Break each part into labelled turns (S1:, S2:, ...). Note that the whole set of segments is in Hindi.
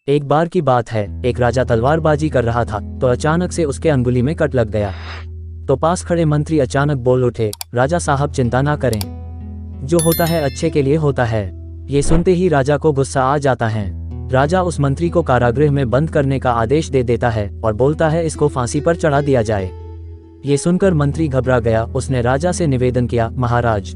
S1: एक बार की बात है, एक राजा तलवारबाजी कर रहा था तो अचानक से उसके अंगुली में कट लग गया। तो पास खड़े मंत्री अचानक बोल उठे, राजा साहब चिंता ना करें, जो होता है अच्छे के लिए होता है। ये सुनते ही राजा को गुस्सा आ जाता है। राजा उस मंत्री को कारागृह में बंद करने का आदेश दे देता है और बोलता है इसको फांसी पर चढ़ा दिया जाए। ये सुनकर मंत्री घबरा गया। उसने राजा से निवेदन किया, महाराज,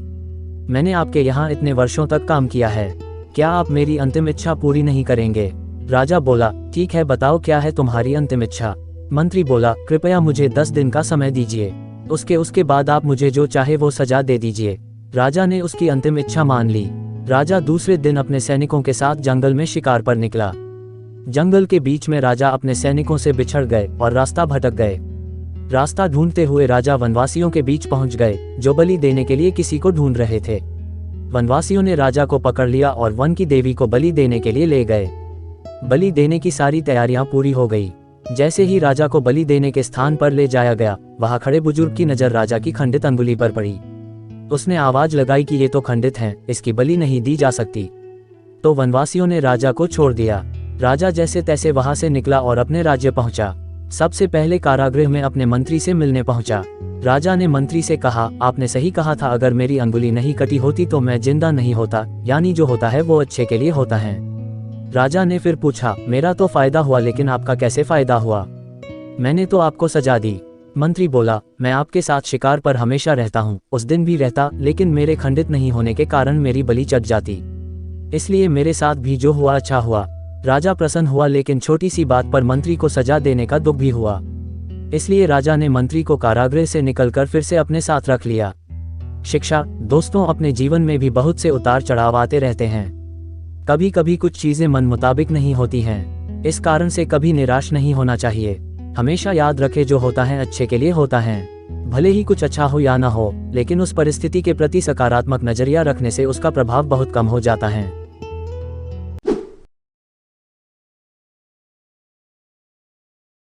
S1: मैंने आपके यहाँ इतने वर्षों तक काम किया है, क्या आप मेरी अंतिम इच्छा पूरी नहीं करेंगे? राजा बोला, ठीक है, बताओ क्या है तुम्हारी अंतिम इच्छा? मंत्री बोला, कृपया मुझे 10 दिन का समय दीजिए, उसके बाद आप मुझे जो चाहे वो सजा दे दीजिए। राजा ने उसकी अंतिम इच्छा मान ली। राजा दूसरे दिन अपने सैनिकों के साथ जंगल में शिकार पर निकला। जंगल के बीच में राजा अपने सैनिकों से बिछड़ गए और रास्ता भटक गए। रास्ता ढूंढते हुए राजा वनवासियों के बीच पहुंच गए, जो बलि देने के लिए किसी को ढूंढ रहे थे। वनवासियों ने राजा को पकड़ लिया और वन की देवी को बलि देने के लिए ले गए। बलि देने की सारी तैयारियां पूरी हो गई। जैसे ही राजा को बलि देने के स्थान पर ले जाया गया, वहां खड़े बुजुर्ग की नजर राजा की खंडित अंगुली पर पड़ी। उसने आवाज लगाई कि ये तो खंडित है, इसकी बलि नहीं दी जा सकती। तो वनवासियों ने राजा को छोड़ दिया। राजा जैसे तैसे वहां से निकला और अपने राज्य पहुंचा। सबसे पहले कारागृह में अपने मंत्री से मिलने पहुंचा। राजा ने मंत्री से कहा, आपने सही कहा था, अगर मेरी अंगुली नहीं कटी होती तो मैं जिंदा नहीं होता, यानी जो होता है वो अच्छे के लिए होता है। राजा ने फिर पूछा, मेरा तो फायदा हुआ, लेकिन आपका कैसे फायदा हुआ? मैंने तो आपको सजा दी। मंत्री बोला, मैं आपके साथ शिकार पर हमेशा रहता हूँ, उस दिन भी रहता, लेकिन मेरे खंडित नहीं होने के कारण मेरी बलि चढ़ जाती, इसलिए मेरे साथ भी जो हुआ अच्छा हुआ। राजा प्रसन्न हुआ, लेकिन छोटी सी बात पर मंत्री को सजा देने का दुख भी हुआ। इसलिए राजा ने मंत्री को कारागृह से निकलकर फिर से अपने साथ रख लिया। शिक्षा, दोस्तों, अपने जीवन में भी बहुत से उतार चढ़ाव आते रहते हैं। कभी कभी कुछ चीजें मन मुताबिक नहीं होती हैं, इस कारण से कभी निराश नहीं होना चाहिए। हमेशा याद रखें, जो होता है अच्छे के लिए होता है। भले ही कुछ अच्छा हो या ना हो, लेकिन उस परिस्थिति के प्रति सकारात्मक नजरिया रखने से उसका प्रभाव बहुत कम हो जाता है।